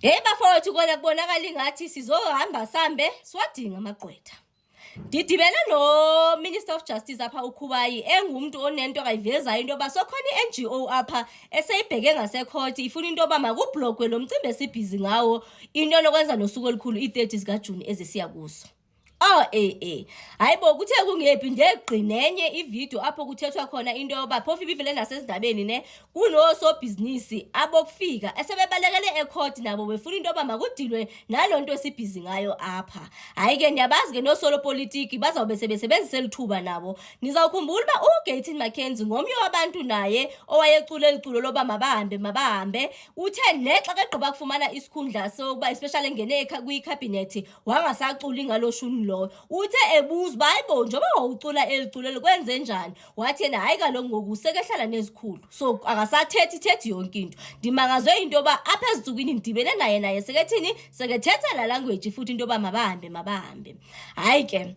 Bafowethu kona kubonakala ingathi sizohamba sambe siwadinga amagqwetha. Ngidibene no Minister of Justice apha uKhubayi engumuntu onento akayivezayo into yoba sokhona i-NGO apha eseyibheke ngasecourt ifuna into yoba makubhlokwe lo mcimbi esibhizi ngawo into nokwenza nosuku olukhulu i-30 zikaJuni ezisiya kuso. Hayibo kuthe kungephi ndeqinenye ivideo apho kuthethwa khona into yoba phofu ibivele nasezindabeni ne kunosobhizinisi abokufika esebebalekele ecourt nabo befuna into yoba makudilwe nalonto esibhizi ngayo apha. Hayi ke ndiyabazi ke nosolo politiki bazawube sebesebenzisa elithuba nabo. Nizawukhumbula uba uGayton McKenzie ngomnye wabantu naye owayecula eliculo loba mabahambe uthe nexa kegqiba kufumana isikhundla sokuba especially engene kwi-cabinet wangasaculi ngaloshuni lo uthe ebuzwa hayibo njengoba wawucula eliculo kwenze njani wathi yena hayi kaloku ngoku sekehlala nezikhulu so akasathethi yonke into. Ndimangazwe into yoba apha ezinsukwini ndidibene naye sekethini sekethetha la language futhi into yoba mabahambe. Hayi ke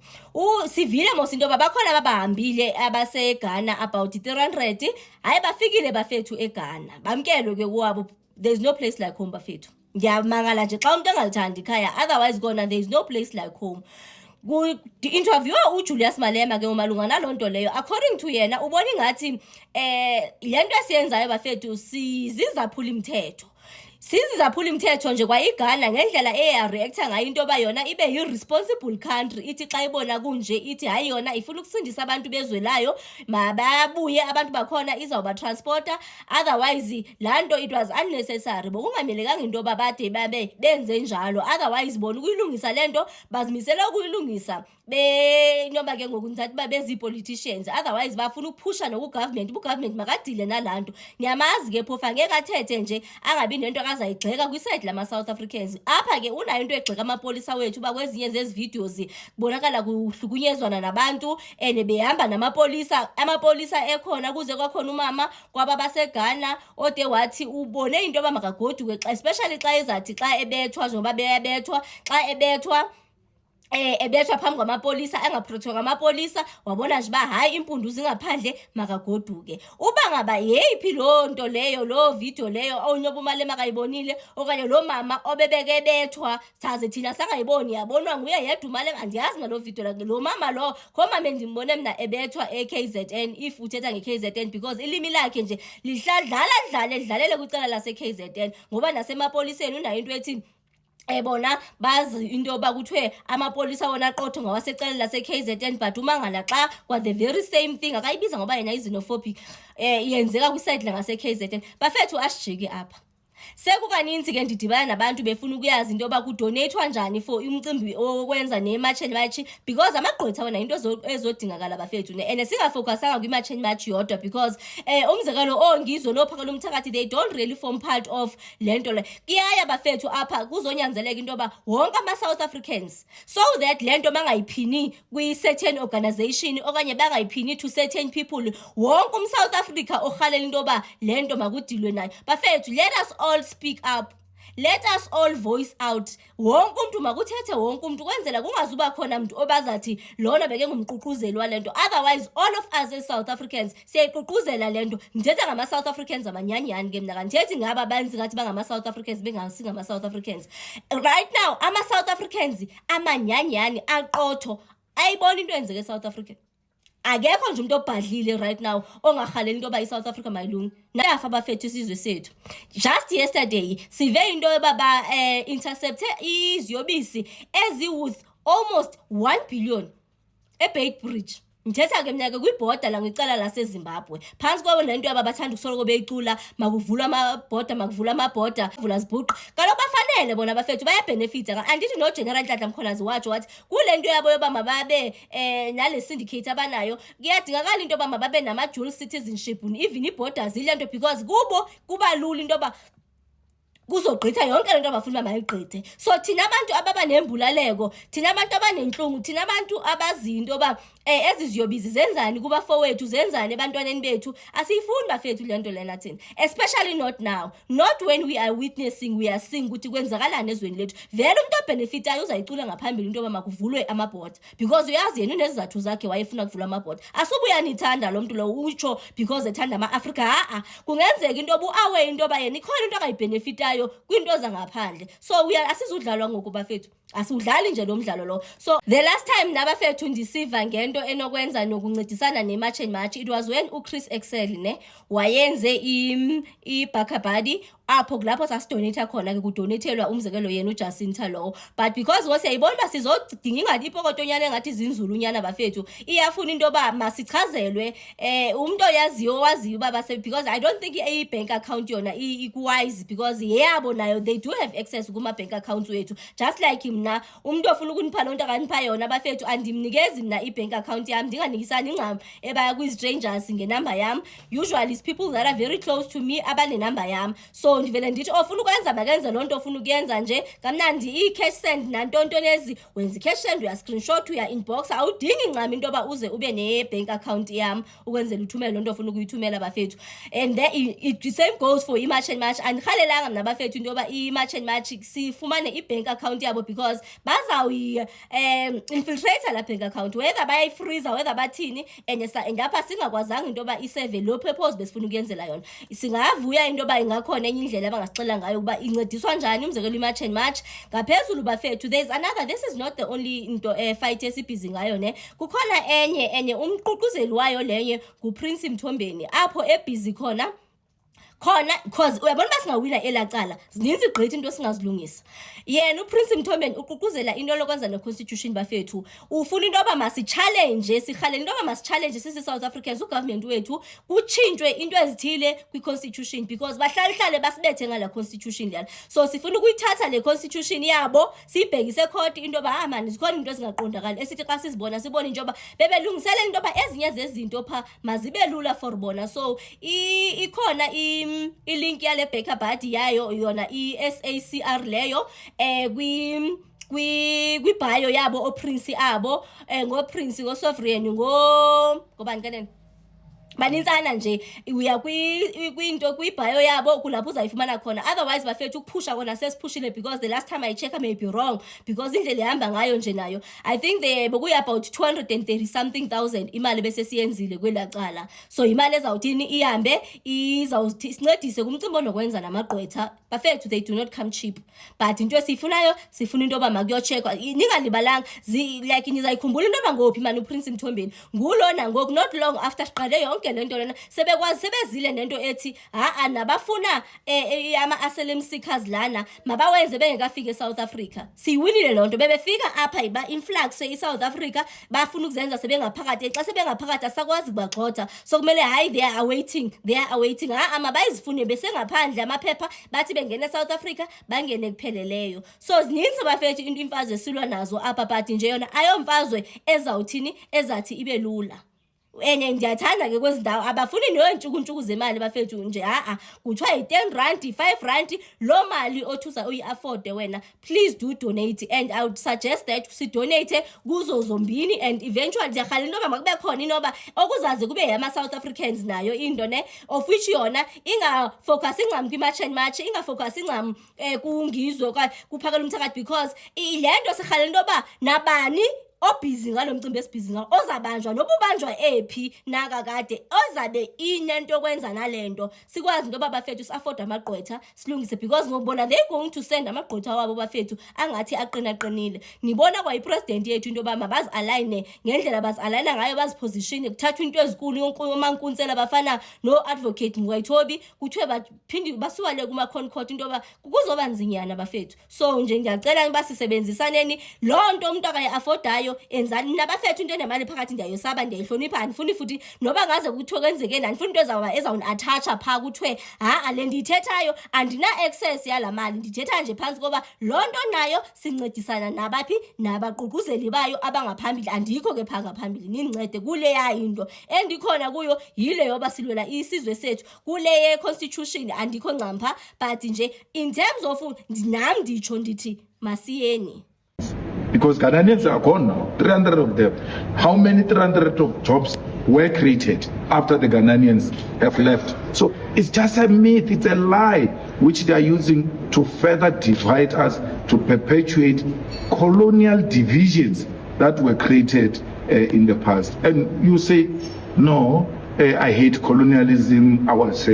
sivile mos into yoba bakhona abahambile abaseGhana about 300 hayi bafikile bafethu eGhana bamkelwe ke kuwabo. There's no place like home bafethu. Ngiyamangala nje xa umuntu engalithandi ikhaya, otherwise kona there is no place like home. Interview uJulius Malema ke umalunga nalonto leyo according to yena ubona ingathi lento esiyenzayo bafethu sizizaphula imithetho. Sizizaphula imithetho nje kwa iGhana ngendlela eyareacta ngayo into yoba yona ibe yi-responsible country ithi xa ibona kunje ithi hayi yona ifuna ukusindisa abantu bezwelayo mababuye abantu bakhona izawuba transporter, otherwise lanto it was unnecessary bokungamelekanga into yoba bade babe benze njalo, otherwise bona ukuyilungisa lento bazimisela ukuyilungisa noma ke ngoku ngizathi babezi-politicians, otherwise bafuna ukuphusha nokugovernment ugovernment makadile nalanto. Niyamazi ke phofu angeke athethe nje angabi nento azayigxeka kwiside lama-South Africans. Apha ke unayo into egxeka amapolisa wethu uba kwezinye zezi videos kubonakala kuhlukunyezwana nabantu and behamba amapolisa ekhona kuze kwakhona umama kwaba baseGhana ode wathi ubone into yoba makagoduke especially xa ezathi xa ebethwa njengoba beyabethwa xa ebethwa phambi kwamapolisa engaprotectwa ngamapolisa wabona nje ba hayi impundu zingaphandle makagoduke. Uba ngaba yeyiphi lo nto leyo lo video leyo onyoba uMalema akayibonile okanye lo mama obebeke bethwa saze thina sangayiboni yabonwa nguye yedwa uMalema andiyazi ngalo video lakhe lo mama lo khoma mendimbone mina ebethwa eKZN if uthetha ngeKZN because ilimi lakhe nje lidlalele kwicala laseKZN ngoba nasemapoliseni unayo into ethi bona bazi into yoba kuthiwe amapolisa wona aqotho ngawasecala lase-KZN but umangala xa kwa the very same thing akayibiza ngoba yena i-xenophobic yenzeka kwiside langase-KZN. Bafethu asijike apha sekukaninzi ke ndidibana nabantu befuna ukuyazi into yoba kudonethwa njani for umcimbi okwenza ne-march and march because amagqwetha wona into ezodingakala bafethu and singafocusanga kwi-march and march yodwa because umzekelo ongizwe nophakela umthakathi they don't really form part of lento le. Kuyaya bafethu apha kuzonyanzeleka into yoba wonke ama-South Africans so that lento bangayiphini kwi-certain organization okanye bangayiphini to certain people, wonke umSouth Africa orhalela into yoba lento makudilwe nayo. Bafethu let us all speak up, let us all voice out. Wonke umuntu makuthethe wonke umuntu kwenzela kungazuba khona umuntu obazathi lona beke ngumququzeli walento, otherwise all of us as South Africans siyayiququzela lento. Ndithetha ngama-South Africans amanyanyani ke mina kandithethi ngaba banzi ngathi bangama-South Africans bengasingama-South Africans. Right now ama-South Africans amanyanyani aqotho ayibona into enzeke eSouth Africa. Akekho nje umuntu obhadlile right now ongahaleli into yoba iSouth Africa mayilungi nayafa bafethu isizwe sethu. Just yesterday sive into yoba intercepte iziyobisi ezi-worth almost 1 billion eBeitbridge. Ngithetha ke mina ke kwiborder la ngicala laseZimbabwe phansi kwabo lento yaba bathanda ukusoloko beyicula makuvula amabhoda vula zibhuqu kaloku bafanele bona bafethu bayabenefita. Andithi no General Nhlanhla Mkhwanazi wathi kule nto yabo yoba mababe nale syndicate abanayo kuyadingakala into yoba mababe nama dual citizenship even iborders ilento because kubo kuba lula into yoba kuzogqitha yonke lento abafuna abayigqithe. So thina abantu ababa nembulaleko, thina abantu abanenhlungu, thina abantu abazinto ba eziziyobizi zenzani kuba fowethu zenzani ebantwaneni bethu asiyifuni bafethu lento lena thina, especially not now, not when we are witnessing, we are seeing ukuthi kwenzakalana ezweni lethu. Vele umuntu obenefitayo uzayicula ngaphambili into yoba makuvulwe amabhoda because uyazi yena unesizathu zakhe wayefuna kuvula amabhoda. Asubuya nithanda lo muntu lo utsho because ethanda ama-Africa. Kungenzeka into yoba uawe into yoba yena ikhona into akayibhenefitayo esiyithathayo kwinto zangaphandle. So asizudlalwa ngoku bafethu, asiwudlali nje lo mdlalo lo. So the last time nabafethu ndisiva ngento enokwenza nokuncedisana nematch and match, it was when uChris Excel ne wayenze iBakabadi apho kulapho sasidonate khona ke kudonatelwa umzekelo yena uJacinta lo. But because siyayibona uba sizodinga ingathi ipokotonyana engathi zinzulunyana bafethu, iyafuna into yoba masichazelwe umuntu owaziyo uba because I don't think i-bank account yona ikuwise, because yeyabo nayo they do have access kuma-bank accounts wethu. Just like mna umuntu ofuna ukunipha loo nto akanipha yona bafethu, andimnikezi mna i-bank account yam, ndinganikisani incam ebaya kwi-strangers ngenumber yam. Usually it's people that are very close to me abanenumber yam. So ndivele ndithi ofuna ukwenza makenze loo nto ofuna ukuyenza nje kamnandi i-cash send nantonto lezi, wenza i-cash send uya-screenshot uya-inbox, awudingi ncam into yoba uze ube ne-bank account yam ukwenzela uthumele loo nto ofuna ukuyithumela bafethu. And then the same goes for i-match and match. Andikhalelanga mna bafethu into yoba i-match and match sifumane i-bank account yabo, because bazawuyi-infiltrate la bank account, whether bayayifreeza whether bathini, and apha singakwazanga into yoba iseve lo purpose besifuna ukuyenzela yona. Singavuya into yoba ingakhona enye indlela abangasixela ngayo ukuba incediswa njani umzekelo i-match and match. Ngaphezulu bafethu, there's another, this is not the only into fight esibhizi ngayo ne, kukhona enye umququzeli wayo lenye nguPrince Mthombeni apho ebhizi khona because uyabona uba singawina elacala zininzi gqithi into singazilungisa. Yena uPrince Mthombeni uququzela into lokwenza ne-constitution bafethu, ufuna into yoba masitshalenje, sirhalela into yoba masitshalenje sisi-South Africans, ugovernment wethu kutshintshwe into ezithile kwi-constitution, because bahlale basibethe ngala constitution leyana. So sifuna ukuyithatha le constitution yabo siyibhekise court into yoba mani zikhona into ezingaqondakali esithi xa sizibona sibone into yoba bebelungiselela into yoba ezinye zezinto pha mazibe lula for bona. So ikhona ilink yale Bakabadi yayo yona i-SACR leyo kwi-bio yabo oPrince abo ngoPrince ngoSovereign ngobani kanene banintsana nje, uya kwinto kwi-bio yabo kulapho uzayifumana khona. Otherwise bafethu ukuphusha kona sesiphushile, because the last time I check I may be wrong, because indlela ehamba ngayo nje nayo I think bekuya about 230 something thousand imali bese siyenzile kwelacala. So imali ezawuthini ihambe izawuthi sincedise kumcimbi onokwenza namagqwetha bafethu. They do not come cheap, but into esifunayo sifuna into yoba makuyocheckwa. Ningalibalanga like nizayikhumbula into yoba ngophi mani uPrince Mthombeni ngulona ngoku, not long after siqale yonke lento lena sebezile nento ethi nabafuna ama-asylum seekers lana mabawenze bengekafika eSouth Africa. Siyiwinile loo nto, bebefika apha influx eSouth Africa bafuna ukuzenza sebengaphakathi. Xa sebengaphakathi asakwazi kubagxotha, so kumele hayi they are awaiting mabayizifune besengaphandle amaphepha bathi bengene eSouth Africa bangene kupheleleyo. So zininzi bafethu imfazwe esilwa nazo apha, but nje yona ayomfazwe ezawuthini ezathi ibe lula. Enye ndiyathanda ke kwezi ndawo abafuni nontshukuntshuku zemali bafethu nje kuthiwa yi-10 rand 5 rand lo mali othuza uyi-afforde wena. Please do donate, and I would suggest that sidonate kuzo zombini, and eventually ndiyarhalela into yoba makube khona inoba okuzazi kube yama-South Africans nayo into ne, of which yona ingafocus incam kwi-match and match, ingafocus incam kungizwe okanye kuphakela umthakathi, because le nto sirhalela into yoba nabani obhizi ngalo mcimbi esibhizi ngawo ozabanjwa nokubanjwa ephi nakakade ozabe inento kwenza nalento, sikwazi into yoba bafethu si-afford amagqwetha silungise, because ngokubona they going to send amagqwetha wabo bafethu angathi aqinile. Nibona kwa ipresident yethu into yoba mabazi-alayine ngendlela bazi-alayina ngayo, bazipositione kuthathwa into ezikulu omankunsela bafana no-advocate Ngwayithobi kuthiwe baphinde basuwale kuma-concourt into yoba kuzoba nzinyana bafethu. So nje ngiyacela uba sisebenzisaneni loo nto umuntu akayi-affordayo enzani nabafethu into enemali phakathi ndiyayosaba ndiyayihlonipha, andifuni futhi noba ngaze kuthiwe kwenzekeni, andifuni into ezawuni-athatsha phaa kuthiwe le ndiyithethayo andina-access yala mali, ndithetha nje phantsi koba loo nto nayo sincedisana nabaphi nabaququzeli bayo abangaphambili. Andikho ke phaa ngaphambili, nincede kuleya into endikhona kuyo, yile yoba silwela isizwe sethu kule ye-constitution andikho ncam phaa, but nje in terms of nam nditsho ndithi masiyeni. Because Ghanaians are gone now, 300 of them. How many 300 of jobs were created after the Ghanaians have left? So it's just a myth, it's a lie, which they are using to further divide us, to perpetuate colonial divisions that were created in the past. And you say, no, I hate colonialism, I was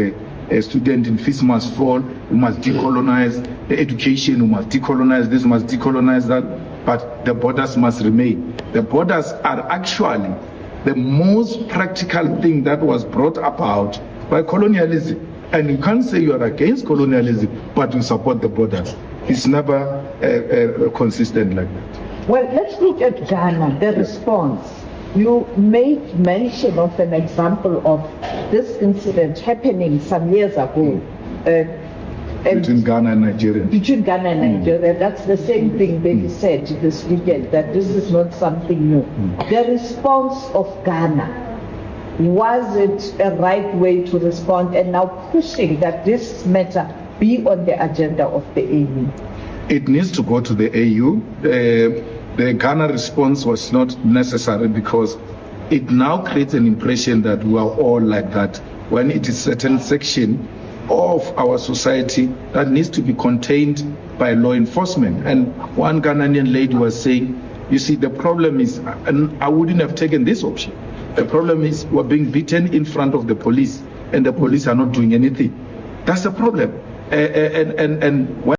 a student in fees must fall, we must decolonize the education, we must decolonize this, we must decolonize that, but the borders must remain. The borders are actually the most practical thing that was brought about by colonialism. And you can't say you are against colonialism, but you support the borders. It's never consistent like that. Well, let's look at Ghana, the response. You made mention of an example of this incident happening some years ago. Between Ghana and Nigeria. Between Ghana and Nigeria. That's the same thing that you said this weekend, that this is not something new. The response of Ghana, was it a right way to respond, and now pushing that this matter be on the agenda of the AU? It needs to go to the AU. The Ghana response was not necessary because it now creates an impression that we are all like that, when it is certain section of our society that needs to be contained by law enforcement. And one Ghanaian lady was saying, you see, the problem is, and I wouldn't have taken this option, the problem is we're being beaten in front of the police and the police are not doing anything. That's the problem. And when